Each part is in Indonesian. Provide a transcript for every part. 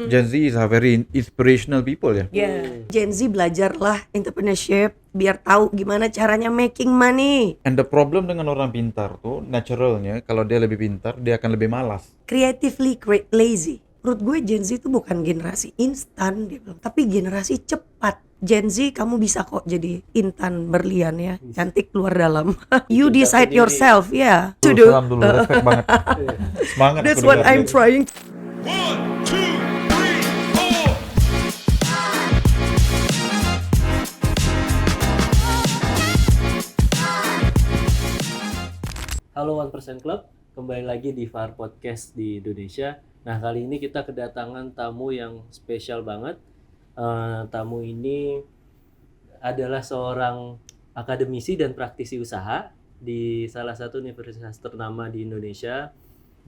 Gen Z is a very inspirational people ya. Gen Z belajarlah entrepreneurship biar tahu gimana caranya making money. And the problem dengan orang pintar tuh, naturalnya kalau dia lebih pintar, dia akan lebih malas. Creatively lazy. Menurut gue Gen Z itu bukan generasi instan dia bilang, tapi generasi cepat. Gen Z kamu bisa kok jadi intan berlian ya, cantik luar dalam. You decide yourself ya. To do. Salam dulu, respect banget. Semangat. That's aku what dengar. I'm trying. 1, 2, 3, 4. Halo 1% Club, kembali lagi di VAR Podcast di Indonesia. Nah, kali ini kita kedatangan tamu yang spesial banget. Tamu ini adalah seorang akademisi dan praktisi usaha di salah satu universitas ternama di Indonesia.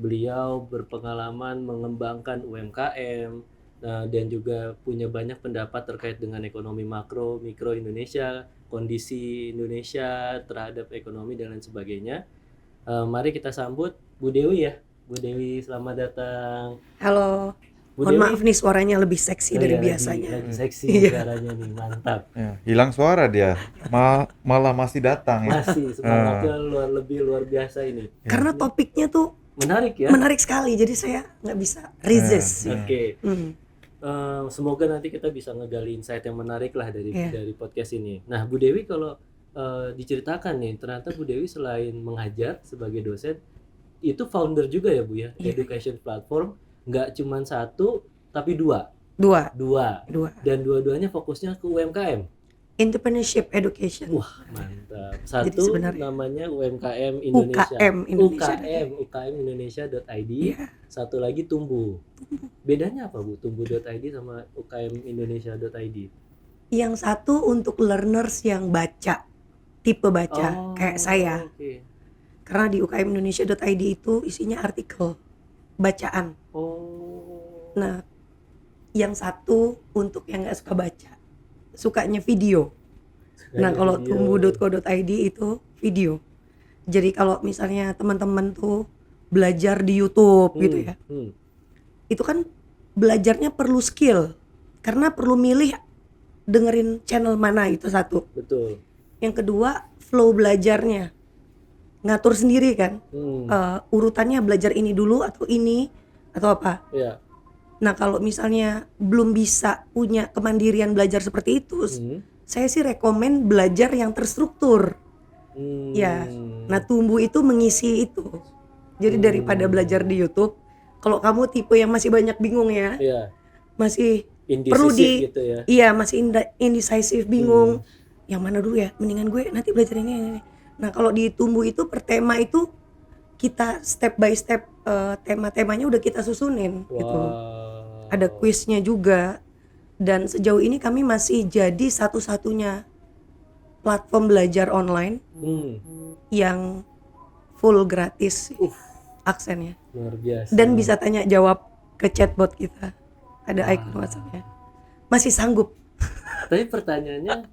Beliau berpengalaman mengembangkan UMKM dan juga punya banyak pendapat terkait dengan ekonomi makro, mikro Indonesia, kondisi Indonesia terhadap ekonomi dan lain sebagainya. Mari kita sambut Bu Dewi ya. Bu Dewi, selamat datang. Halo. Bu Mohon Dewi. maaf nih suaranya lebih seksi dari Iya, biasanya. lagi seksi Iya. suaranya nih, mantap. Ya, hilang suara dia, malah masih datang ya. Masih semangatnya luar biasa ini. Karena topiknya tuh Menarik ya. menarik sekali, jadi saya nggak bisa resist. Oke. Hmm. Semoga nanti kita bisa ngegali insight yang menarik lah dari Iya. dari podcast ini. Nah, Bu Dewi kalau diceritakan nih, ternyata Bu Dewi selain mengajar sebagai dosen, itu founder juga ya Bu ya, Iya. education platform, nggak cuma satu tapi dua, Dua. dan dua-duanya fokusnya ke UMKM. Entrepreneurship education. Wah, mantap. Satu Jadi sebenarnya namanya UMKM Indonesia. UKM Indonesia.id. Iya. Satu lagi Tumbuh. Bedanya apa Bu? Tumbuh.id sama UKM Indonesia.id? Yang satu untuk learners yang baca, tipe baca kayak saya. Oke. Karena di ukmindonesia.id itu isinya artikel bacaan. Oh. Nah, yang satu untuk yang nggak suka baca, sukanya video. Nah, kalau tumbuh.co.id itu video. Jadi kalau misalnya teman-teman tuh belajar di YouTube gitu ya, itu kan belajarnya perlu skill, karena perlu milih dengerin channel mana, itu satu. Betul. Yang kedua, flow belajarnya ngatur sendiri kan, urutannya belajar ini dulu atau ini atau apa. Ya. Nah, kalau misalnya belum bisa punya kemandirian belajar seperti itu, saya sih rekomen belajar yang terstruktur. Ya, nah Tumbuh itu mengisi itu. Jadi daripada belajar di YouTube, kalau kamu tipe yang masih banyak bingung ya, Ya. masih Indecisive perlu gitu ya. iya masih indecisive, bingung, yang mana dulu ya, mendingan gue nanti belajar ini. Nah, kalau di Tumbuh itu per tema itu kita step by step, tema-temanya udah kita susunin gitu. Ada kuisnya juga, dan sejauh ini kami masih jadi satu-satunya platform belajar online yang full gratis aksennya, Luar biasa. dan bisa tanya jawab ke chatbot kita, ada icon WhatsApp-nya, masih sanggup. Tapi pertanyaannya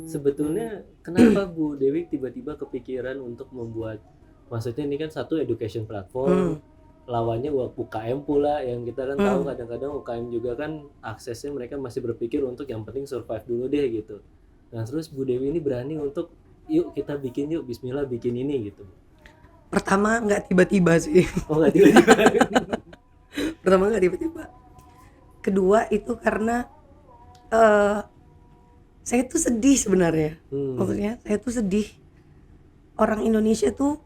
sebetulnya kenapa Bu Dewi tiba-tiba kepikiran untuk membuat, maksudnya ini kan satu education platform, lawannya UKM pula yang kita kan tahu kadang-kadang UKM juga kan aksesnya mereka masih berpikir untuk yang penting survive dulu deh gitu. Nah, terus Bu Dewi ini berani untuk yuk kita bikin, yuk bismillah bikin ini gitu. Pertama nggak tiba-tiba sih. Oh, nggak tiba-tiba. Pertama nggak tiba-tiba. Kedua itu karena saya tuh sedih sebenarnya. Maksudnya saya tuh sedih, orang Indonesia tuh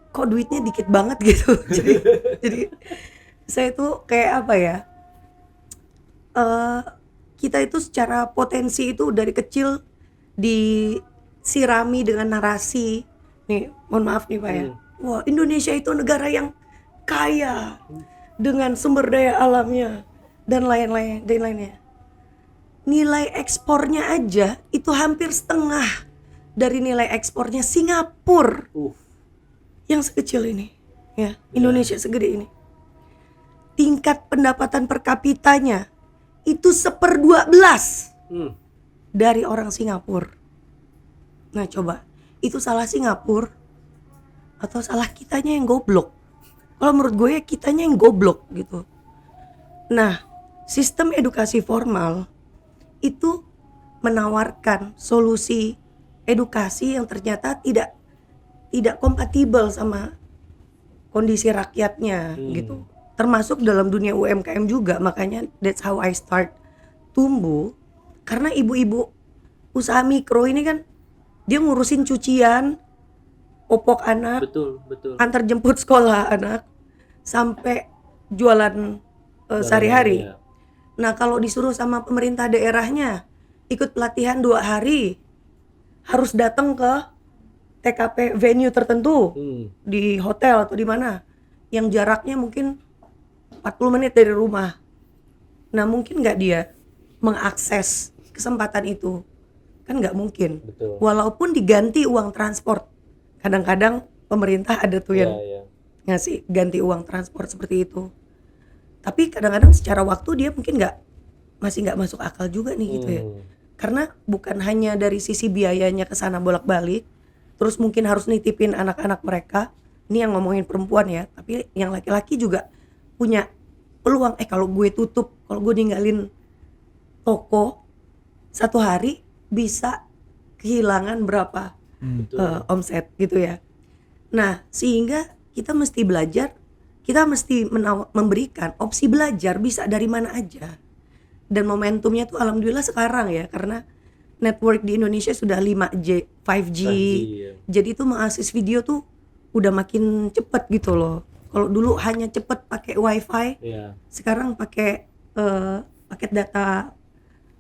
kok duitnya dikit banget gitu. jadi saya tuh kayak apa ya, kita itu secara potensi itu dari kecil disirami dengan narasi nih, mohon maaf nih Pak ya, wah Indonesia itu negara yang kaya dengan sumber daya alamnya dan lainnya. Nilai ekspornya aja itu hampir setengah dari nilai ekspornya Singapura yang sekecil ini ya, Indonesia segede ini. Tingkat pendapatan per kapitanya itu 1/12 dari orang Singapura. Nah coba, itu salah Singapura atau salah kitanya yang goblok? Kalau menurut gue ya kitanya yang goblok gitu. Nah, sistem edukasi formal itu menawarkan solusi edukasi yang ternyata tidak kompatibel sama kondisi rakyatnya gitu. Termasuk dalam dunia UMKM juga, makanya that's how I start tumbuh. Karena ibu-ibu usaha mikro ini kan dia ngurusin cucian, popok anak, Betul. antar jemput sekolah anak, sampai jualan sehari-hari. Iya. Nah kalau disuruh sama pemerintah daerahnya ikut pelatihan 2 hari, harus datang ke TKP venue tertentu di hotel atau di mana yang jaraknya mungkin 40 menit dari rumah. Nah mungkin nggak dia mengakses kesempatan itu? Kan nggak mungkin. Betul. Walaupun diganti uang transport. Kadang-kadang pemerintah ada tuh yang Iya. ngasih ganti uang transport seperti itu. Tapi kadang-kadang secara waktu dia mungkin masih nggak masuk akal juga nih gitu ya. Karena bukan hanya dari sisi biayanya ke sana bolak-balik, terus mungkin harus nitipin anak-anak mereka. Ini yang ngomongin perempuan ya, tapi yang laki-laki juga punya peluang. Kalau gue tutup, kalau gue ninggalin toko 1 hari bisa kehilangan berapa omset gitu ya. Nah sehingga kita mesti belajar, kita mesti memberikan opsi belajar bisa dari mana aja. Dan momentumnya tuh alhamdulillah sekarang ya, karena network di Indonesia sudah 5G, 5G. Ya. Jadi tuh mengakses video tuh udah makin cepet gitu loh. Kalau dulu hanya cepet pakai wifi, Iya. sekarang pakai paket data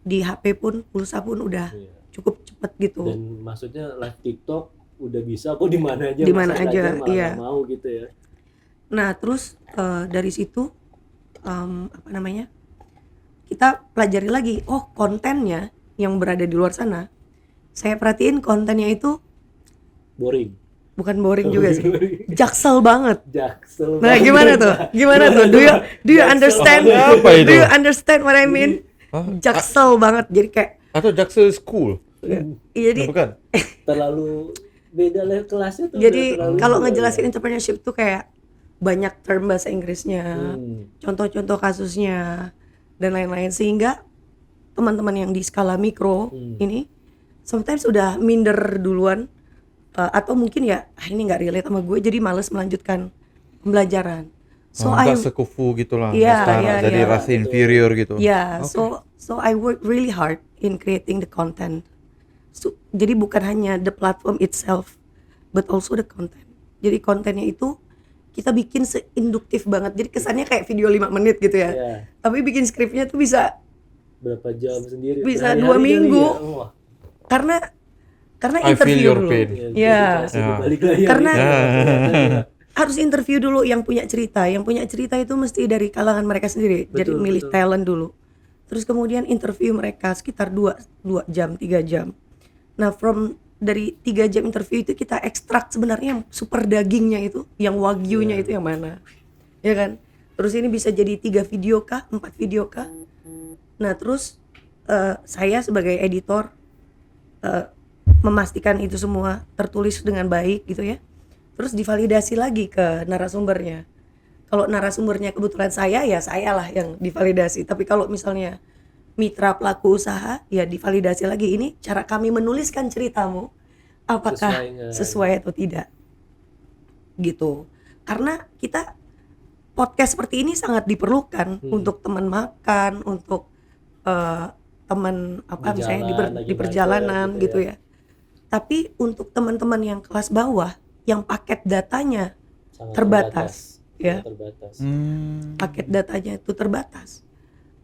di HP pun, pulsa pun udah Iya. cukup cepet gitu. Dan maksudnya live TikTok udah bisa kok di mana aja. Di mana masa aja, malah iya. nggak mau gitu ya. Nah terus dari situ kita pelajari lagi, oh kontennya yang berada di luar sana, saya perhatiin kontennya itu Boring. bukan boring juga sih, jaksel banget. Jaksel. Nah banget. gimana tuh? Do you Jaksel understand? banget. Apa itu? Do you understand what I mean? Hah? Jaksel banget, jadi kayak Atau Jaksel School? jadi Bukan? Terlalu beda level kelasnya tuh. jadi udah terlalu kalau beda. ngejelasin entrepreneurship tuh kayak banyak term bahasa Inggrisnya, contoh-contoh kasusnya dan lain-lain, sehingga teman-teman yang di skala mikro ini sometimes udah minder duluan, atau mungkin ya ini nggak relate sama gue jadi males melanjutkan pembelajaran. So Nggak sekufu gitu lah, Iya, nggak setara, iya, jadi iya. rasa inferior gitu. Yeah, Oke. so I work really hard in creating the content. So, jadi bukan hanya the platform itself, but also the content. Jadi kontennya itu kita bikin seinduktif banget. Jadi kesannya kayak video 5 menit gitu ya. Iya. Tapi bikin skripnya tuh bisa Berapa jam sendiri? Bisa Berhari-hari 2 kali minggu. ya? Wah. karena I feel interview your dulu. pain. Ya. dedikasi di balik layar Karena- itu ternyata. Harus interview dulu yang punya cerita. Yang punya cerita itu mesti dari kalangan mereka sendiri. Jadi Betul, milih betul. talent dulu. Terus kemudian interview mereka sekitar 2 jam, 3 jam. Nah, dari 3 jam interview itu kita ekstrak sebenarnya yang super dagingnya itu, yang wagyunya itu yang mana. Ya kan? Terus ini bisa jadi 3 video kah, 4 video kah? Nah, terus saya sebagai editor memastikan itu semua tertulis dengan baik gitu ya. Terus divalidasi lagi ke narasumbernya. Kalau narasumbernya kebetulan saya, ya saya lah yang divalidasi. Tapi kalau misalnya mitra pelaku usaha, ya divalidasi lagi. Ini cara kami menuliskan ceritamu, apakah Sesuai nggak? sesuai atau tidak. Gitu. Karena kita podcast seperti ini sangat diperlukan untuk teman makan, untuk teman apa Di misalnya jalan, lagi di perjalanan macet, gitu ya. Tapi untuk teman-teman yang kelas bawah, yang paket datanya Sangat terbatas, ya. sangat terbatas. Paket datanya itu terbatas.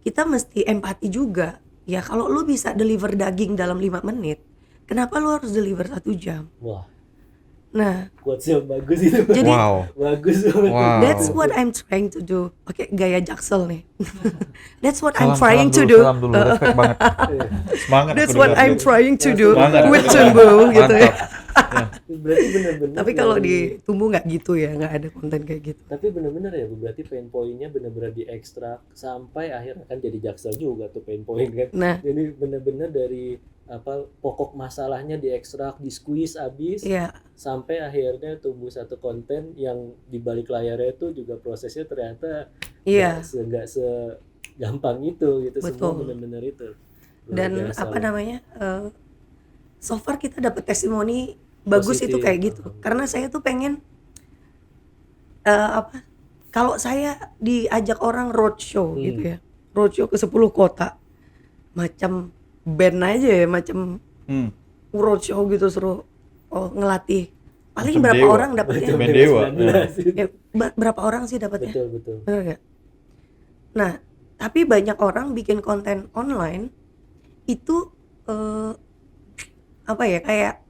Kita mesti empati juga. Ya kalau lu bisa deliver daging dalam 5 menit, kenapa lu harus deliver 1 jam? Wah, Nah, quotes yang bagus itu. Jadi- Wow. Bagus banget. Wow. that's what I'm trying to do. Pakai gaya Jaksel nih. That's what I'm Salam trying to dulu, do. salam dulu, respect banget. Semangat. That's aku what dengar. I'm trying to do Semangat. with Tumbu gitu ya. Mantap. Berarti benar-benar. Tapi kalau di Tumbu nggak gitu ya, nggak ada konten kayak gitu. Tapi benar-benar ya, Bu, berarti pain point-nya benar-benar diekstrak sampai akhirnya kan jadi Jaksel juga tuh pain point kan. Nah, Jadi benar-benar dari pokok masalahnya diekstrak, di squeeze abis ya sampai akhirnya tumbuh satu konten yang di balik layarnya itu juga prosesnya ternyata iya. nggak gampang itu gitu. Semua Betul. benar-benar itu. Luar Dan biasa apa loh. namanya, so far kita dapat testimoni bagus itu Positif. kayak gitu. Karena saya tuh pengen apa, kalau saya diajak orang roadshow gitu ya, roadshow ke 10 kota, macam band aja ya, macam roadshow gitu, suruh ngelatih. Paling Macam berapa dewa. orang dapatnya? Band dewa. 19. Ya, berapa orang sih dapatnya? Betul. Bener gak? Nah, tapi banyak orang bikin konten online itu apa ya, kayak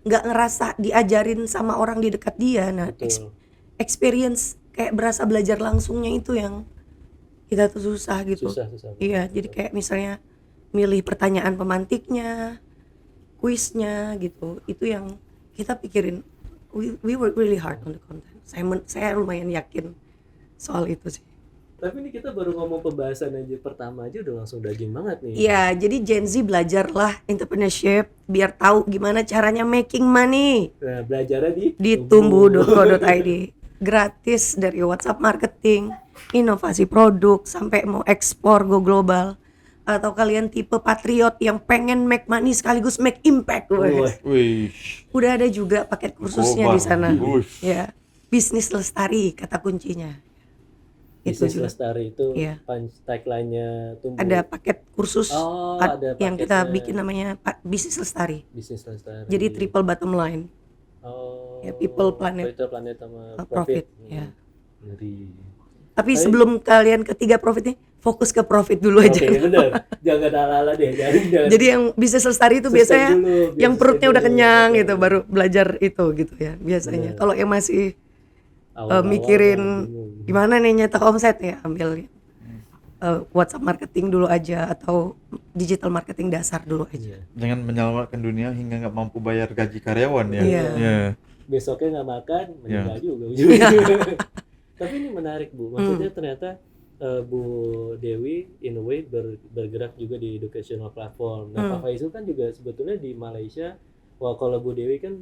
nggak ngerasa diajarin sama orang di dekat dia. Nah, Betul. experience kayak berasa belajar langsungnya itu yang kita tuh susah gitu. Susah. Iya, jadi kayak misalnya milih pertanyaan pemantiknya, kuisnya gitu. Itu yang kita pikirin. We work really hard on the content. Saya lumayan yakin soal itu sih. Tapi ini kita baru ngomong pembahasan aja pertama aja udah langsung daging banget nih. Iya, jadi Gen Z belajarlah entrepreneurship biar tahu gimana caranya making money Nah, belajarnya di tumbuh.co.id. Gratis dari WhatsApp marketing, inovasi produk sampai mau ekspor go global. Atau kalian tipe patriot yang pengen make money sekaligus make impact, wes. Wih. Udah ada juga paket kursusnya di sana. Bagus. Ya, bisnis lestari kata kuncinya. Itu Bisnis juga. lestari itu Iya. tagline-nya tumbuh. Ada paket kursus Oh, ada yang kita paketnya. bikin namanya bisnis lestari. Bisnis lestari. Jadi triple bottom line. Oh. Ya, people, planet. People, planet sama Profit, profit. ya. Ngeri. Tapi sebelum kalian ketiga profitnya, fokus ke profit dulu aja. Oke, benar. Jangan ala-ala deh, jangan. Jadi yang bisnis lestari itu Sustain biasanya dulu, biar yang perutnya sustain udah dulu. kenyang Betul. gitu, baru belajar itu gitu ya biasanya. Benar. Kalau yang masih Awal-awal mikirin bingung. gimana nih nyetak omset ya, ambil WhatsApp marketing dulu aja atau digital marketing dasar dulu aja. Iya. Jangan menyelamatkan dunia hingga nggak mampu bayar gaji karyawan ya. Iya. Iya. Besoknya nggak makan, Iya. meninggal juga ujungnya. Tapi ini menarik Bu, maksudnya ternyata Bu Dewi in a way bergerak juga di educational platform. Nah Pak Faizul kan juga sebetulnya di Malaysia, wah kalau Bu Dewi kan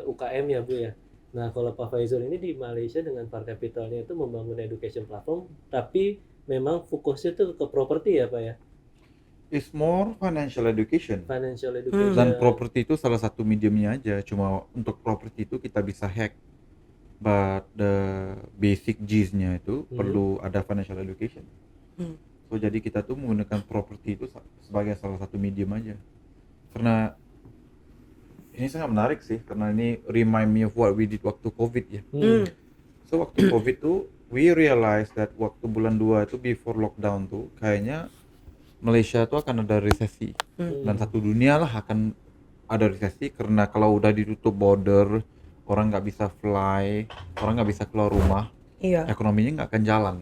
UKM ya Bu ya. Nah kalau Pak Faizul ini di Malaysia dengan Far Capitalnya itu membangun education platform, tapi memang fokusnya tuh ke properti ya Pak ya, It's more financial education. financial education. Dan properti itu salah satu mediumnya aja. Cuma untuk properti itu kita bisa hack. But the basic G's-nya itu perlu ada financial education. So jadi kita tuh menggunakan properti itu sebagai salah satu medium aja. Karena ini sangat menarik sih, karena ini remind me of what we did waktu COVID ya. So waktu COVID tuh we realize that waktu bulan 2 itu before lockdown tuh kayaknya Malaysia tuh akan ada resesi. Dan satu dunia lah akan ada resesi karena kalau udah ditutup border, orang nggak bisa fly, orang nggak bisa keluar rumah, Iya. ekonominya nggak akan jalan.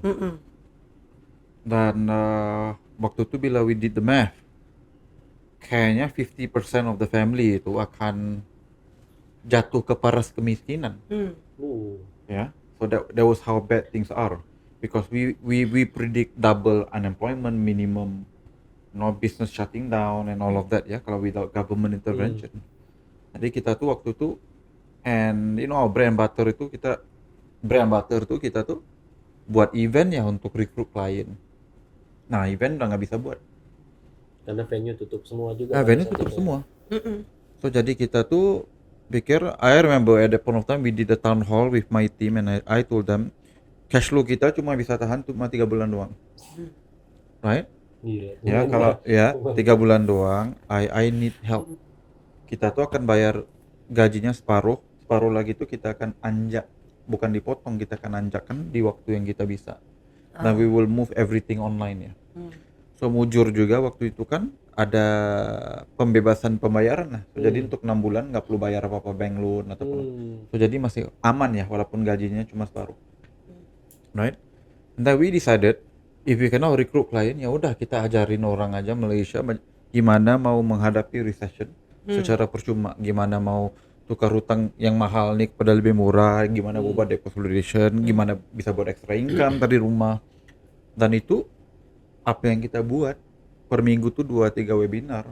Dan waktu itu bila we did the math, kayaknya 50% of the family itu akan jatuh ke paras kemiskinan. Ya, so that was how bad things are, because we predict double unemployment, minimum, no business shutting down and all of that ya, kalau without government intervention. Jadi kita tuh waktu itu, and you know brand butter itu kita tuh buat event ya untuk rekrut klien. Nah event udah nggak bisa buat, Karena venue tutup semua juga. venue pada saat tutup itu. semua. So jadi kita tuh pikir, I remember at that point of time we did a town hall with my team and I told them cash flow kita cuma bisa tahan cuma 3 bulan doang, right? Iya. Ya kalau ya 3 bulan doang, I need help. Kita tuh akan bayar gajinya separuh lagi tuh kita akan anjak, bukan dipotong, kita akan anjakkan di waktu yang kita bisa. Dan we will move everything online ya. So mujur juga waktu itu kan ada pembebasan pembayaran lah. So, jadi untuk 6 bulan nggak perlu bayar apa-apa bank loan ataupun. So jadi masih aman ya walaupun gajinya cuma separuh. Right? And then we decided if we cannot recruit client, ya udah kita ajarin orang aja Malaysia gimana mau menghadapi recession secara percuma, gimana mau tukar hutang yang mahal nih kepada lebih murah, gimana buat debt consolidation, gimana bisa buat extra income dari rumah. Dan itu apa yang kita buat per minggu tuh 2-3 webinar.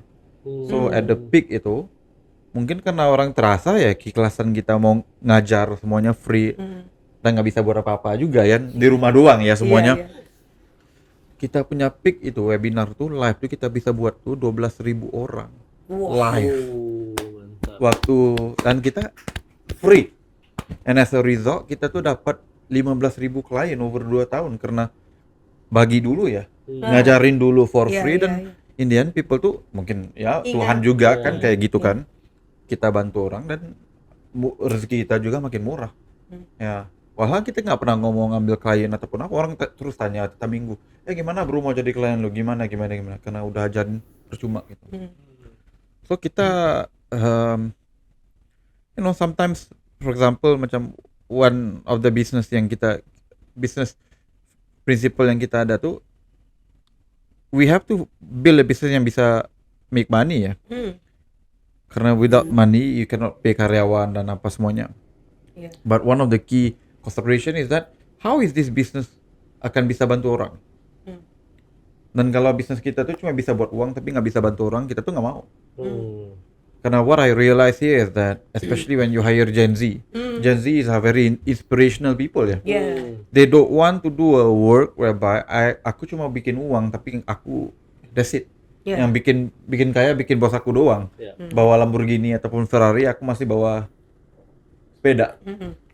So at the peak itu mungkin karena orang terasa ya keikhlasan kita mau ngajar semuanya free dan nggak bisa buat apa-apa juga ya, di rumah doang ya semuanya. Iya. kita punya peak itu webinar tuh live tuh kita bisa buat tuh 12.000 orang live Mantap. waktu, dan kita free, and as a result kita tuh dapat 15.000 klien over 2 tahun karena bagi dulu ya, ngajarin dulu for Iya, free, iya, dan iya. Indian people tuh mungkin ya Ingat. Tuhan juga Iya, kan iya. kayak gitu kan, kita bantu orang dan rezeki kita juga makin murah. Ya, walau kita nggak pernah ngomong ngambil klien ataupun apa, orang terus tanya tiap minggu, gimana bro mau jadi klien lu, gimana, karena udah ajarin percuma gitu. So kita sometimes for example macam one of the business principle yang kita ada tuh, we have to build a business yang bisa make money ya, karena without money you cannot pay karyawan dan apa semuanya. Iya. But one of the key consideration is that how is this business akan bisa bantu orang. Dan kalau bisnis kita tuh cuma bisa buat uang tapi nggak bisa bantu orang, kita tuh nggak mau. Karena what I realize here is that especially when you hire Gen Z, Gen Z is a very inspirational people ya. Yeah. They don't want to do a work whereby aku cuma bikin uang tapi aku that's it. Yeah. Yang bikin kaya bikin bos aku doang. Yeah. Bawa Lamborghini ataupun Ferrari, aku masih bawa sepeda.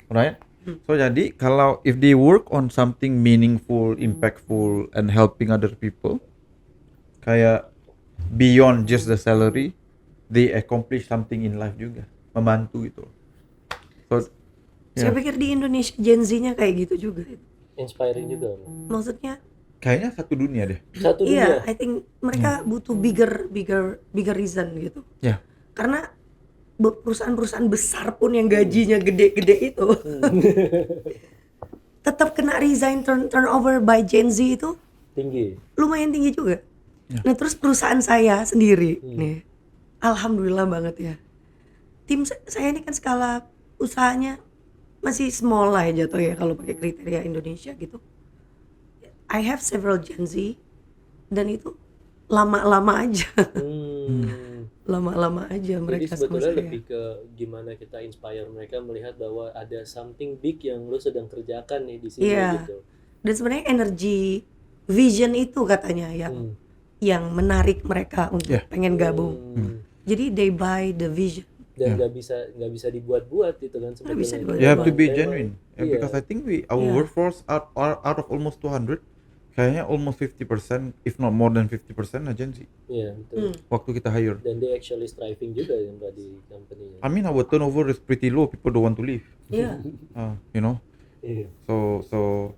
Right? So jadi kalau if they work on something meaningful, impactful and helping other people, kayak beyond just the salary, they accomplish something in life juga, membantu gitu. So Saya ya, pikir di Indonesia Gen Z-nya kayak gitu juga. Inspiring juga. Maksudnya kayaknya satu dunia deh. Satu iya, dunia. I think mereka butuh bigger reason gitu. Ya. Karena perusahaan-perusahaan besar pun yang gajinya gede-gede itu tetap kena resign turnover by Gen Z itu Tinggi. lumayan tinggi juga. Nah terus perusahaan saya sendiri nih, alhamdulillah banget ya. Tim saya ini kan skala usahanya masih small lah ya jatuh ya kalau pakai kriteria Indonesia gitu. I have several Gen Z dan itu lama-lama aja. Lama-lama aja Jadi mereka sama sebetulnya saya. lebih ke gimana kita inspire mereka melihat bahwa ada something big yang lo sedang kerjakan nih di sini Iya. gitu. Dan sebenarnya energi vision itu katanya yang menarik mereka untuk Yeah. pengen gabung. Jadi they buy the vision. Dan nggak bisa dibuat-buat gitu kan sebetulnya. bisa dibuat. You have to be Memang- genuine. Iya. Because I think our Yeah. workforce out of almost 200, kayaknya almost 50%, if not more than 50% are Gen Z. Iya, betul. Waktu kita hire. Dan they actually striving juga yang di company-nya. I mean our turnover is pretty low. People don't want to leave. Iya. You know. Iya. So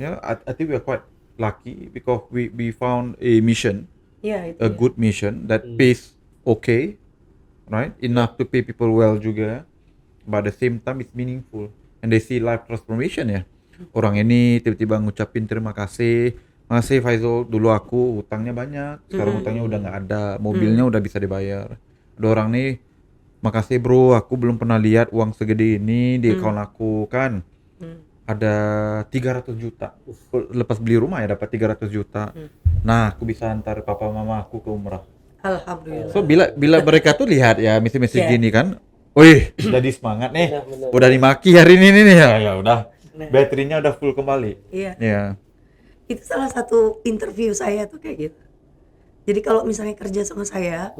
yeah, I think we are quite lucky because we found a mission, Iya itu. a good mission that pays okay, right? Enough to pay people well juga, but at the same time it's meaningful and they see life transformation ya. Orang ini tiba-tiba ngucapin terima kasih, makasih Faizul, dulu aku utangnya banyak, sekarang utangnya udah nggak ada, mobilnya udah bisa dibayar. Ada orang nih, makasih bro, aku belum pernah lihat uang segede ini di account aku kan. Ada 300 juta. Lepas beli rumah ya dapat 300 juta. Nah, aku bisa antar papa mama aku ke umrah. Alhamdulillah. So bila mereka tuh lihat ya misi-misi Yeah. gini kan, wih, jadi semangat nih. Benar. Udah dimaki hari ini nih ya udah. Baterainya udah full kembali. Iya. Ya. Itu salah satu interview saya tuh kayak gitu. Jadi kalau misalnya kerja sama saya,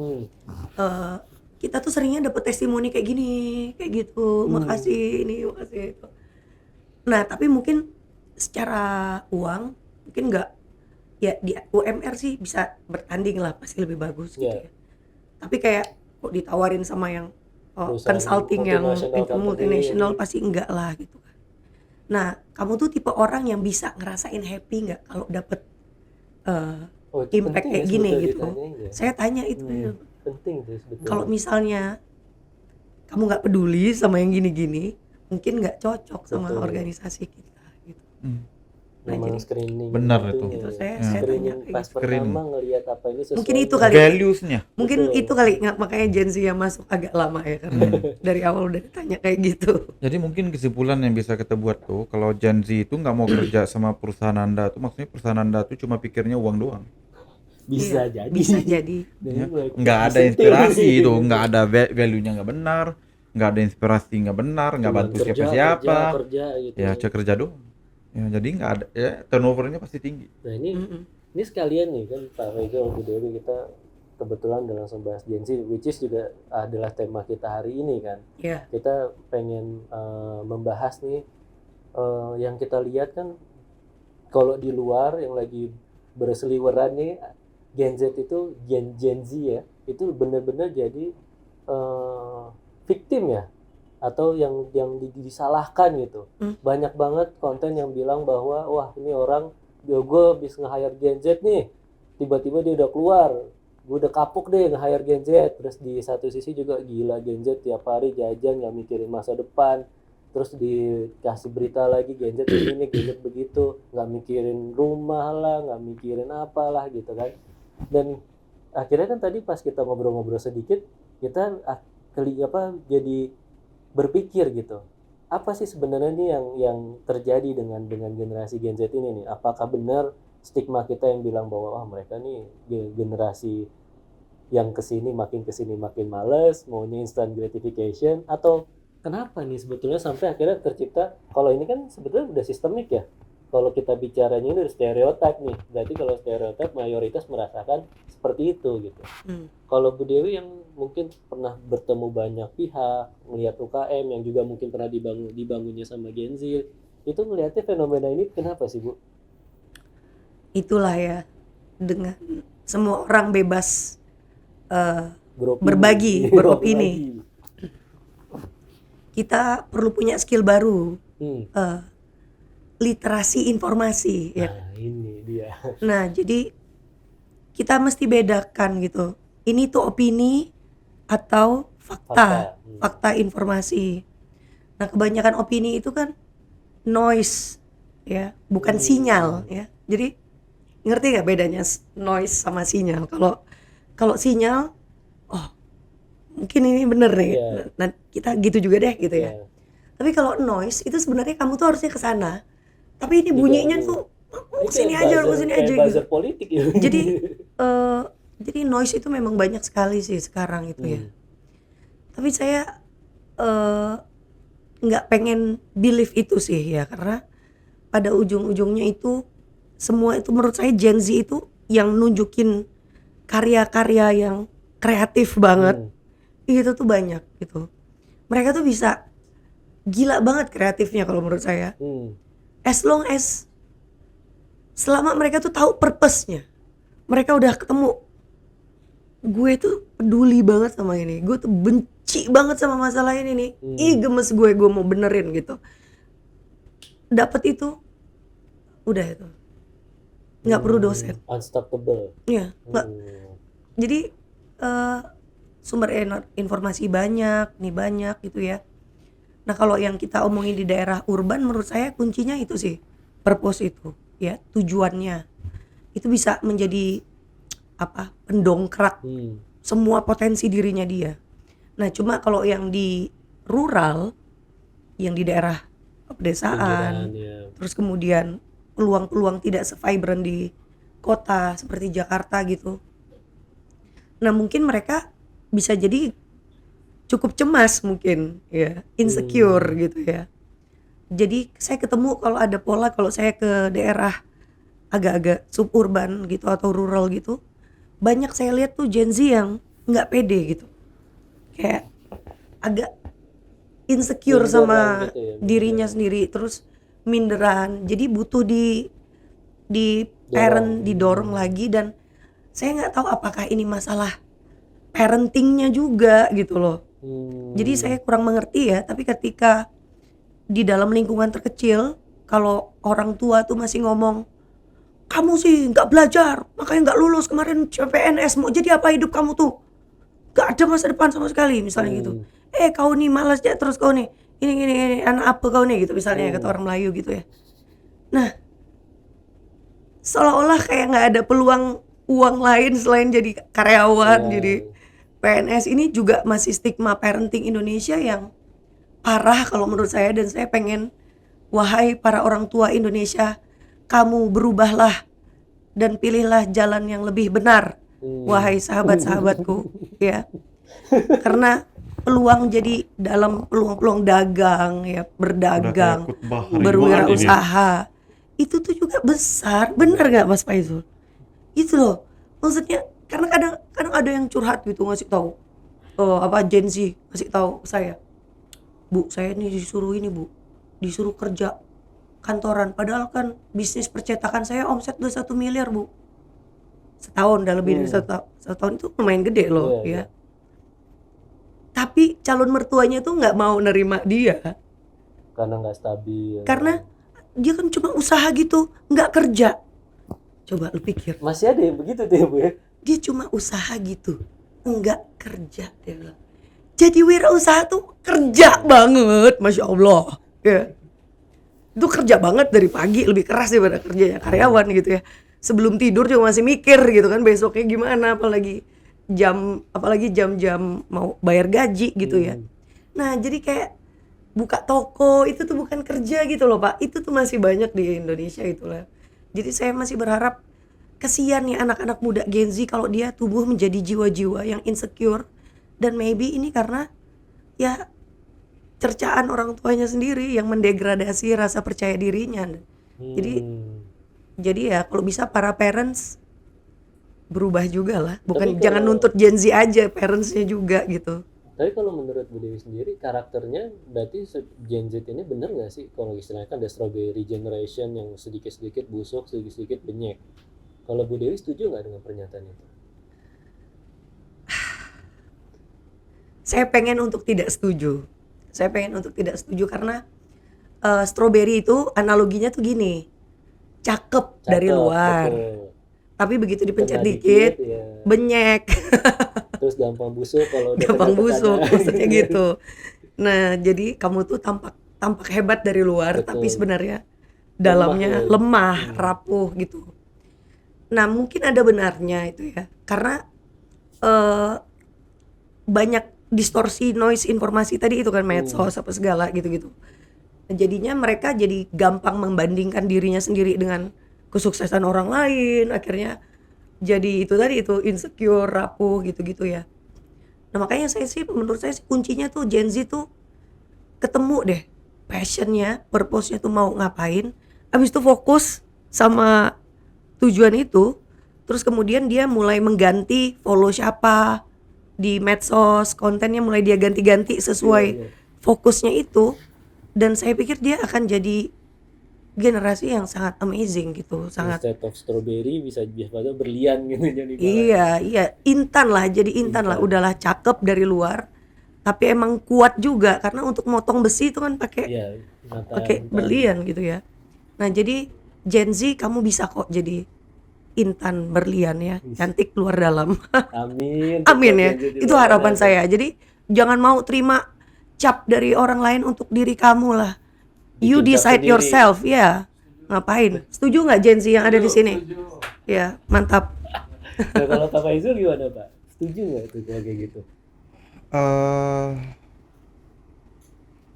kita tuh seringnya dapet testimoni kayak gini, kayak gitu. Makasih ini, makasih itu. Nah, tapi mungkin secara uang mungkin nggak, ya di UMR sih bisa bertanding lah, pasti lebih bagus gitu Iya. ya. Tapi kayak kok ditawarin sama yang Perusahaan consulting yang multinational company. multinational pasti enggak lah gitu kan. Nah, kamu tuh tipe orang yang bisa ngerasain happy nggak kalau dapet Oh, itu impact penting kayak ya gini sebetulnya gitu. ditanyain ya. Saya tanya itu ya. Penting tuh sebetulnya. Kalau misalnya kamu nggak peduli sama yang gini-gini, mungkin nggak cocok sama Betul. organisasi kita gitu. Nah, memang jadi screening Benar itunya itu. Itu ya. saya Screening tanya kayak pas gitu. pertama ngelihat apa ini sesuai Mungkin itu dengan- kali. Values-nya. Mungkin Betul. itu kali makanya Gen Z yang masuk agak lama ya karena dari awal udah ditanya kayak gitu. Jadi mungkin kesimpulan yang bisa kita buat tuh, kalau Gen Z itu nggak mau kerja sama perusahaan Anda tuh, maksudnya perusahaan Anda tuh cuma pikirnya uang doang. bisa Iya, jadi. Bisa jadi. Dan Ya. mulai Nggak ada disentil. inspirasi itu, nggak ada value-nya nggak benar, nggak ada inspirasi nggak benar, nggak Cuman bantu kerja, siapa-siapa. kerja gitu. Ya, kerja doang. Ya, jadi nggak ada, ya turnover-nya pasti tinggi. Nah ini Ini sekalian nih kan Pak Faisal, Bu Dewi, kita kebetulan udah langsung bahas Gen Z, which is juga adalah tema kita hari ini kan. Ya. Kita pengen membahas nih yang kita lihat kan kalau di luar yang lagi berseliweran nih Gen Z itu Gen Z ya, itu benar-benar jadi victim ya, atau yang disalahkan gitu. Banyak banget konten yang bilang bahwa wah ini orang gue habis nge-hire Gen Z nih, tiba-tiba dia udah keluar, gue udah kapok deh nge-hire Gen Z. Terus di satu sisi juga gila, Gen Z tiap hari jajan nggak mikirin masa depan. Terus dikasih berita lagi Gen Z ini, Gen Z begitu, nggak mikirin rumah lah, nggak mikirin apalah gitu kan. Dan akhirnya kan tadi pas kita ngobrol-ngobrol sedikit, kita jadi berpikir gitu, apa sih sebenarnya nih yang terjadi dengan generasi Gen Z ini nih? Apakah benar stigma kita yang bilang bahwa wah mereka nih generasi yang kesini makin males, maunya instant gratification, atau kenapa nih sebetulnya sampai akhirnya tercipta? Kalau ini kan sebetulnya udah sistemik ya. Kalau kita bicaranya ini udah stereotip nih, berarti kalau stereotip mayoritas merasakan seperti itu gitu. Kalau Bu Dewi yang mungkin pernah bertemu banyak pihak, melihat UKM yang juga mungkin pernah dibangunnya sama Gen Z, itu melihatnya fenomena ini kenapa sih Bu? Itulah ya, dengan semua orang bebas Beropini. berbagi, beropini. Kita perlu punya skill baru, literasi informasi ya. Nah ini dia. Nah jadi kita mesti bedakan gitu, ini tuh opini atau fakta informasi. Nah kebanyakan opini itu kan noise ya, bukan sinyal ya. Jadi ngerti gak bedanya noise sama sinyal? Kalau sinyal, oh mungkin ini bener nih, nah kita gitu juga deh gitu ya. Tapi kalau noise itu sebenarnya kamu tuh harusnya ke sana, tapi ini bunyinya tuh kesini aja gitu. Politik ya. Jadi noise itu memang banyak sekali sih sekarang itu ya. Tapi saya nggak pengen believe itu sih ya, karena pada ujung-ujungnya itu semua itu menurut saya Gen Z itu yang nunjukin karya-karya yang kreatif banget. Itu tuh banyak gitu. Mereka tuh bisa gila banget kreatifnya kalau menurut saya. As long as selama mereka tuh tahu purpose-nya, mereka udah ketemu, gue tuh peduli banget sama ini, gue tuh benci banget sama masalah ini nih, gemes gue mau benerin gitu. Dapat itu, udah itu, nggak perlu dosen. Unstoppable. Iya, nggak. Jadi sumber informasi banyak gitu ya. Nah kalau yang kita omongin di daerah urban, menurut saya kuncinya itu sih, purpose itu ya, tujuannya itu bisa menjadi pendongkrak semua potensi dirinya dia. Nah cuma kalau yang di rural, yang di daerah pedesaan, terus kemudian peluang-peluang tidak se-vibrant di kota seperti Jakarta gitu, nah mungkin mereka bisa jadi cukup cemas mungkin ya, insecure gitu ya. Jadi saya ketemu kalau ada pola, kalau saya ke daerah agak-agak suburban gitu atau rural gitu, banyak saya lihat tuh Gen Z yang nggak pede gitu, kayak agak insecure sama gitu ya, dirinya sendiri, terus minderan, jadi butuh di parent, didorong lagi. Dan saya nggak tahu apakah ini masalah parentingnya juga gitu loh. Jadi saya kurang mengerti ya, tapi ketika di dalam lingkungan terkecil, kalau orang tua tuh masih ngomong, kamu sih nggak belajar, makanya nggak lulus kemarin CPNS, mau jadi apa hidup kamu tuh, nggak ada masa depan sama sekali misalnya gitu. Kau nih malas ya, terus kau nih ini anak apa kau nih gitu misalnya, kata orang Melayu gitu ya. Nah seolah-olah kayak nggak ada peluang uang lain selain jadi karyawan, jadi PNS. Ini juga masih stigma parenting Indonesia yang parah kalau menurut saya. Dan saya pengen, wahai para orang tua Indonesia, kamu berubahlah dan pilihlah jalan yang lebih benar, wahai sahabat-sahabatku ya. Karena peluang jadi dalam peluang dagang ya, berdagang, berwirausaha itu tuh juga besar, benar nggak Mas Faizul? Itu loh. Maksudnya karena kadang ada yang curhat gitu ngasih tahu. Gen Z ngasih tahu saya, "Bu, saya nih disuruh ini, Bu. Disuruh kerja kantoran padahal kan bisnis percetakan saya omset udah 1 miliar, Bu." Setahun, udah lebih dari satu tahun itu lumayan gede loh, Iya. ya. Tapi calon mertuanya tuh nggak mau nerima dia Karena nggak stabil. karena dia kan cuma usaha gitu, nggak kerja. Coba lu pikir, Masih ada yang begitu tuh ya Bu ya? dia cuma usaha gitu, nggak kerja dia bilang. Jadi wirausaha tuh kerja banget, masya Allah. Ya, itu kerja banget dari pagi, lebih keras daripada kerjanya karyawan gitu ya. Sebelum tidur juga masih mikir gitu kan besoknya gimana, apalagi jam-jam mau bayar gaji gitu ya. Nah jadi kayak buka toko itu tuh bukan kerja gitu loh Pak, itu tuh masih banyak di Indonesia itulah. Jadi saya masih berharap, kasihan nih anak-anak muda Gen Z kalau dia tumbuh menjadi jiwa-jiwa yang insecure, dan maybe ini karena ya cercaan orang tuanya sendiri yang mendegradasi rasa percaya dirinya. Jadi ya kalau bisa para parents berubah juga lah, bukan Tapi jangan kalau- nuntut Gen Z aja, parentsnya juga gitu. Tapi kalau menurut Bu Dewi sendiri, karakternya berarti Gen Z ini bener nggak sih? Kalau istilahnya kan ada strawberry generation yang sedikit-sedikit busuk, sedikit-sedikit benyek. Kalau Bu Dewi setuju nggak dengan pernyataan itu? Saya pengen untuk tidak setuju. Karena strawberry itu analoginya tuh gini, cakep dari Cakep, luar, betul. tapi begitu dipencet Kena dikit, ya. benyek. Terus gampang busuk kalau udah Gampang kena busuk tekanan. maksudnya gitu. Nah jadi kamu tuh tampak hebat dari luar, Betul. tapi sebenarnya dalamnya lemah, rapuh gitu. Nah mungkin ada benarnya itu ya, karena eh, banyak distorsi noise informasi tadi itu kan, medsos apa segala gitu-gitu. Nah, jadinya mereka jadi gampang membandingkan dirinya sendiri dengan kesuksesan orang lain, akhirnya jadi itu tadi, itu insecure, rapuh gitu-gitu ya. Nah makanya menurut saya sih kuncinya tuh Gen Z tuh ketemu deh passionnya, purpose-nya tuh mau ngapain, abis itu fokus sama tujuan itu, terus kemudian dia mulai mengganti follow siapa di medsos, kontennya mulai dia ganti-ganti sesuai fokusnya itu, dan saya pikir dia akan jadi generasi yang sangat amazing gitu, sangat. Instead of strawberry bisa biasa berlian gitu jadi malah. Iya, intan lah, jadi intan lah, udahlah cakep dari luar, tapi emang kuat juga karena untuk motong besi itu kan pakai Iya, mata- pakai berlian gitu ya. Nah jadi Gen Z kamu bisa kok jadi intan berlian ya, cantik luar dalam. Amin. Amin ya, Jadi itu luar harapan biasa. saya. Jadi jangan mau terima cap dari orang lain untuk diri kamu lah. You Bikin cap decide sendiri. yourself ya. Ngapain? Setuju nggak Gen Z yang ada di sini? Ya, mantap. Nah, kalau Pak Faizul gimana Pak? Setuju nggak tuh kalau kayak gitu?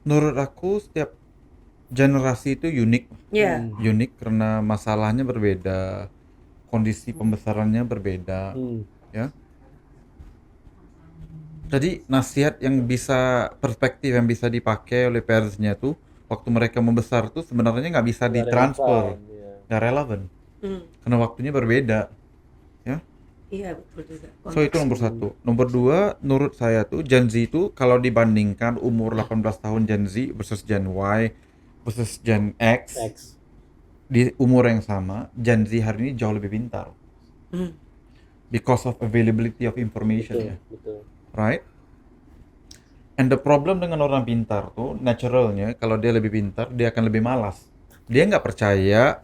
Menurut aku setiap generasi itu unik. Ya. Unik karena masalahnya berbeda, kondisi pembesarannya berbeda, ya. Jadi nasihat yang bisa, perspektif yang bisa dipakai oleh parentsnya tuh waktu mereka membesar tuh sebenarnya nggak bisa Nggak ditransfer, relevan, ya. nggak relevan, Hmm. karena waktunya berbeda, ya. Iya betul juga. So itu nomor satu. Nomor dua, menurut saya tuh Gen Z itu kalau dibandingkan umur 18 tahun Gen Z versus Gen Y versus Gen X, X. di umur yang sama, Gen Z hari ini jauh lebih pintar Hmm. because of availability of information, Betul, ya, betul. right? And the problem dengan orang pintar tuh naturalnya, kalau dia lebih pintar dia akan lebih malas. Dia nggak percaya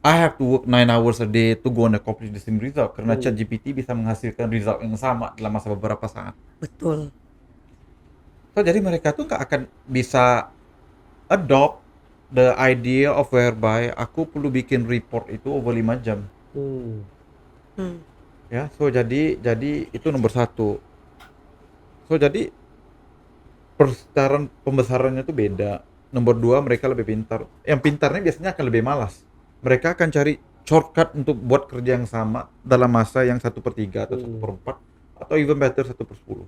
I have to work 9 hours a day to go and accomplish the same result, karena ChatGPT bisa menghasilkan result yang sama dalam masa beberapa saat. Betul. So, jadi mereka tuh nggak akan bisa adopt the idea of whereby aku perlu bikin report itu over 5 jam. Hmm. Ya, so jadi itu nomor satu. So jadi pembesarannya tuh beda. Nomor dua, mereka lebih pintar. Yang pintarnya biasanya akan lebih malas. Mereka akan cari shortcut untuk buat kerja yang sama dalam masa yang 1/3 atau 1/4 atau even better 1/10.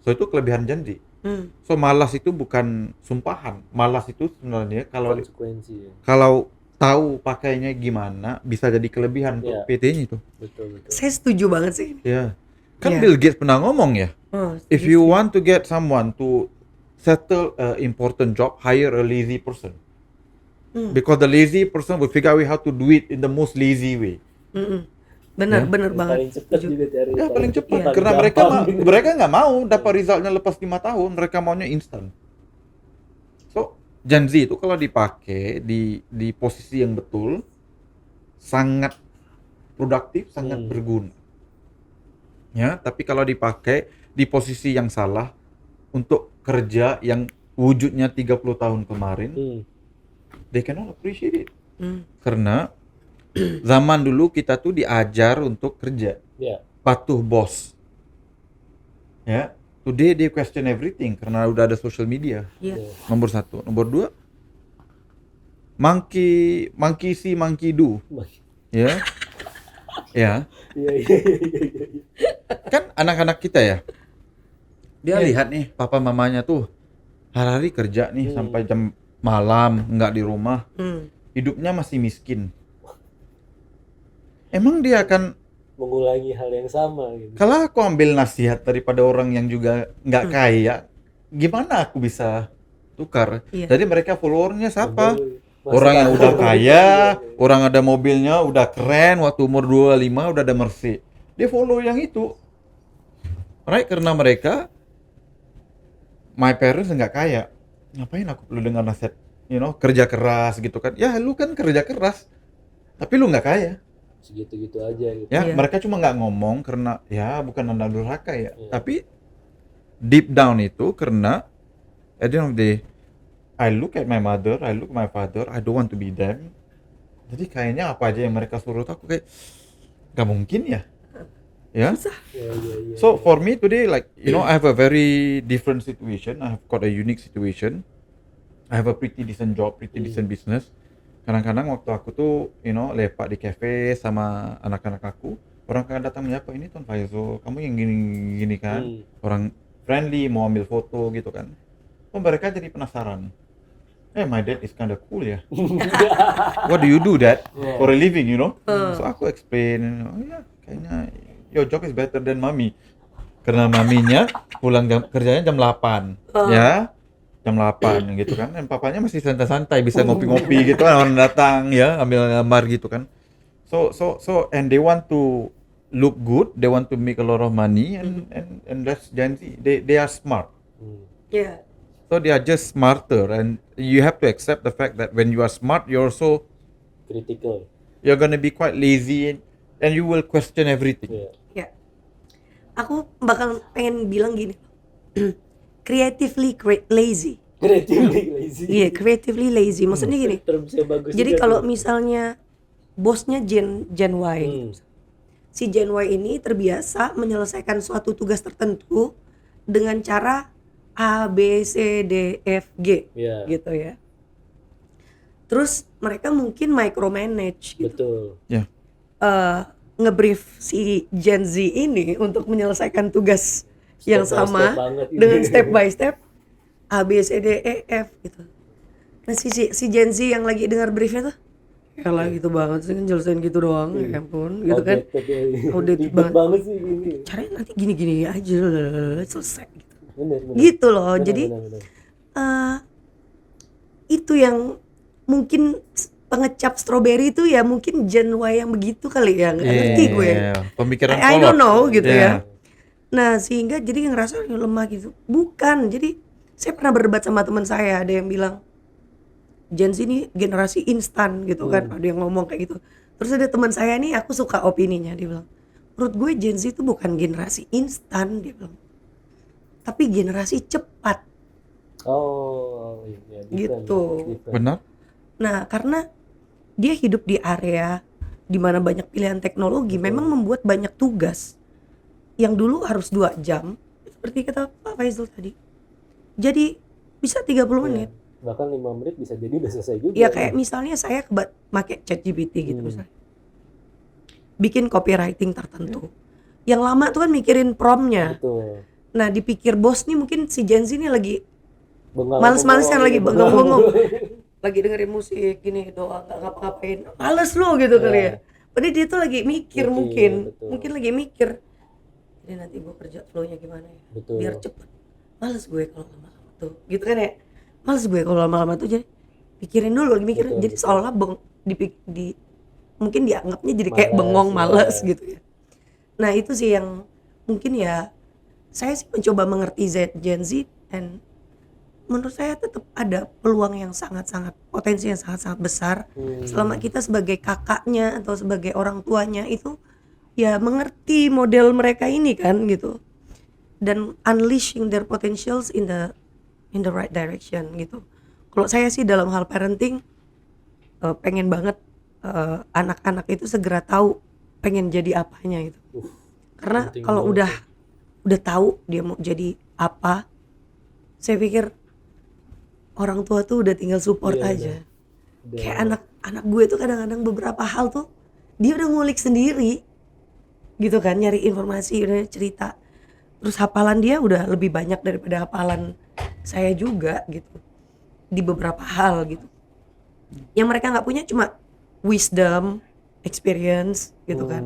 So itu kelebihan Gen Z. Hmm. So malas itu bukan sumpahan. Malas itu sebenarnya kalau Konsekuensi ya. tahu pakainya gimana bisa jadi kelebihan untuk Iya. PT-nya itu. Betul. Saya setuju banget sih. Ya. Kan Iya. Bill Gates pernah ngomong ya, Oh, if you want to get someone to settle a important job, hire a lazy person. Because the lazy person will figure out how to do it in the most lazy way. Benar, Ya. benar Yang banget. paling cepat Setuju. juga cari. Ya paling cepat Iya. karena Paling mereka gampang. mereka nggak mau dapat resultnya lepas 5 tahun, mereka maunya instan. So Gen Z itu kalau dipakai di posisi yang betul sangat produktif, sangat berguna. Ya, tapi kalau dipakai di posisi yang salah untuk kerja yang wujudnya 30 tahun kemarin, they cannot appreciate it. Karena zaman dulu kita tuh diajar untuk kerja, Ya. patuh bos. Ya, today they question everything karena udah ada social media. Iya. Nomor 1, nomor 2, monkey see, monkey do. Ya, ya. Iya. Kan anak-anak kita ya, dia lihat nih papa mamanya tuh hari-hari kerja nih sampai jam malam nggak di rumah, hidupnya masih miskin. Emang dia akan, Mengulangi hal yang sama gitu. kalau aku ambil nasihat daripada orang yang juga nggak kaya, gimana aku bisa tukar? Iya. Jadi mereka followernya siapa? Masa Orang yang lalu. udah kaya, orang ada mobilnya, udah keren, waktu umur 25 udah ada Mercy. Dia follow yang itu. Right? Karena mereka, my parents nggak kaya. Ngapain aku perlu dengar nasihat, kerja keras gitu kan. Ya lu kan kerja keras, tapi lu nggak kaya. Segitu-gitu aja gitu. Ya, Iya. mereka cuma nggak ngomong karena ya bukan anak durhaka ya. Iya. Tapi deep down itu karena at the end of the day, I look at my mother, I look at my father, I don't want to be them. Jadi kayaknya apa aja yang mereka suruh tuh aku kayak nggak mungkin ya. Ya. Iya. So for me today, like I have a very different situation. I have got a unique situation. I have a pretty decent job, pretty decent business. Kadang-kadang waktu aku tuh, lepak di cafe sama anak-anak aku, orang kan datang menyapa, ini Tuan Faizul, kamu yang gini kan, orang friendly mau ambil foto gitu kan. Oh mereka jadi penasaran. My dad is kind of cool ya. What do you do that for a living, So aku explain, oh ya kayaknya your job is better than mami. Karena maminya pulang kerjanya jam 8, ya. Jam 8 gitu kan. Dan papanya masih santai-santai bisa ngopi-ngopi gitu kan, orang datang ya, ambil gambar gitu kan. So and they want to look good, they want to make a lot of money and that's Gen Z. They are smart. Iya. So they are just smarter and you have to accept the fact that when you are smart you're also Critical. you're gonna be quite lazy and you will question everything. Iya. Ya. Aku bakal pengen bilang gini. Creatively lazy. Creatively lazy. Iya, creatively lazy. Maksudnya gini. Term yang bagus Jadi juga kalau tuh. misalnya bosnya Gen Y, si Gen Y ini terbiasa menyelesaikan suatu tugas tertentu dengan cara A, B, C, D, F, G, Iya. gitu ya. Terus mereka mungkin micromanage gitu. Betul. Ya. Ngebrief si Gen Z ini untuk menyelesaikan tugas yang Step by sama step banget ini. dengan step by step A B C D E F gitu. Nah si Gen Z yang lagi dengar briefnya tuh, ya lah gitu banget sih kan jelasin gitu doang, ya ampun gitu kan. Outdated Ribet banget. banget sih ini. Caranya nanti gini-gini aja selesai gitu. Bener. Gitu loh. Bener, Jadi bener. itu yang mungkin pengecap strawberry itu ya mungkin Gen Y yang begitu kali ya, nggak ngerti gue. Pemikiran I don't know gitu Yeah. ya. Nah sehingga jadi ngerasa lemah gitu. Bukan, jadi saya pernah berdebat sama teman saya, ada yang bilang Gen Z ini generasi instan gitu kan, ada yang ngomong kayak gitu. Terus ada teman saya nih, aku suka opininya, dia bilang, menurut gue Gen Z itu bukan generasi instan, dia bilang, tapi generasi cepat. Oh, iya, different, Gitu. different. Benar? Nah karena dia hidup di area di mana banyak pilihan teknologi, memang membuat banyak tugas yang dulu harus 2 jam, seperti kata Pak Faizul tadi, jadi bisa 30 menit. Bahkan 5 menit bisa jadi udah selesai juga. Ya kayak misalnya saya pakai ChatGPT gitu misalnya, bikin copywriting tertentu. Yang lama tuh kan mikirin promptnya. Betul. Nah dipikir bos nih mungkin si Gen Z nih lagi Bengong-bengong, males-malesnya lagi iya, bengong-bengong. lagi dengerin musik gini doang nggak ngapa-ngapain, males lo gitu kali ya. Padahal dia tuh lagi mikir, mungkin lagi mikir ini nanti gue kerja flow-nya gimana ya, Betul. biar cepet. Males gue kalau lama-lama tuh, gitu kan ya. Males gue kalau lama-lama tuh, jadi pikirin dulu, lagi mikirin. Jadi seolah mungkin dianggapnya jadi kayak Malas, bengong, males ya. gitu ya. Nah itu sih yang mungkin ya, saya sih mencoba mengerti Gen Z, dan menurut saya tetap ada peluang yang sangat-sangat, potensi yang sangat-sangat besar selama kita sebagai kakaknya atau sebagai orang tuanya itu ya mengerti model mereka ini kan gitu, dan unleashing their potentials in the right direction gitu. Kalau saya sih dalam hal parenting pengen banget anak-anak itu segera tahu pengen jadi apanya gitu. Karena penting kalau banget udah tahu dia mau jadi apa, saya pikir orang tua tuh udah tinggal support Iya, aja. udah. Kayak anak gue tuh kadang-kadang beberapa hal tuh dia udah ngulik sendiri gitu kan, nyari informasi, udah cerita, terus hafalan dia udah lebih banyak daripada hafalan saya juga gitu di beberapa hal gitu. Yang mereka nggak punya cuma wisdom, experience gitu kan.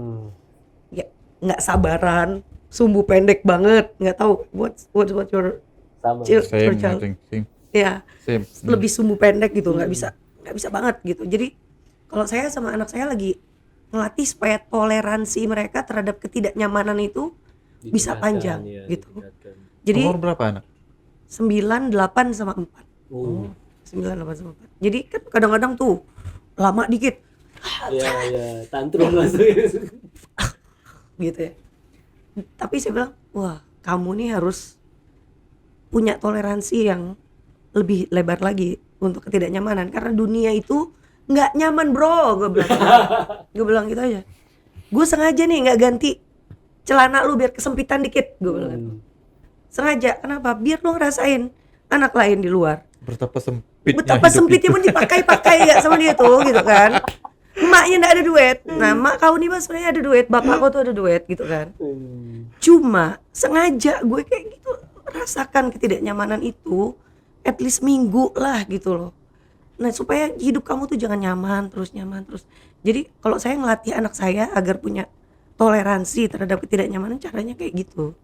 Ya nggak sabaran, sumbu pendek banget, nggak tahu what's your Sama. your Same, I child. think. Same. Ya Same. lebih sumbu pendek gitu, nggak bisa banget gitu. Jadi kalau saya sama anak saya lagi ngelatih supaya toleransi mereka terhadap ketidaknyamanan itu bisa Ditingkatkan, panjang ya, gitu. ditingkatkan. Jadi Umur berapa anak? 9, 8 sama 4. 9, 8 sama 4. Jadi kan kadang-kadang tuh lama dikit Ya, tantrum langsung. gitu ya. Tapi saya bilang, wah kamu nih harus punya toleransi yang lebih lebar lagi untuk ketidaknyamanan, karena dunia itu nggak nyaman bro, gue bilang gitu aja. Gue sengaja nih nggak ganti celana lu biar kesempitan dikit, gue bilang. Sengaja, kenapa? Biar lu ngerasain anak lain di luar Betapa sempitnya betapa hidup sempitnya itu. pun dipakai ya sama dia tuh gitu kan. Emaknya nggak ada duit, nah mak kau nih mas sebenarnya ada duit, bapak kau tuh ada duit gitu kan. Cuma sengaja gue kayak gitu, rasakan ketidaknyamanan itu at least minggu lah gitu loh. Nah supaya hidup kamu tuh jangan nyaman terus. Jadi kalau saya ngelatih anak saya agar punya toleransi terhadap ketidaknyamanan, caranya kayak gitu.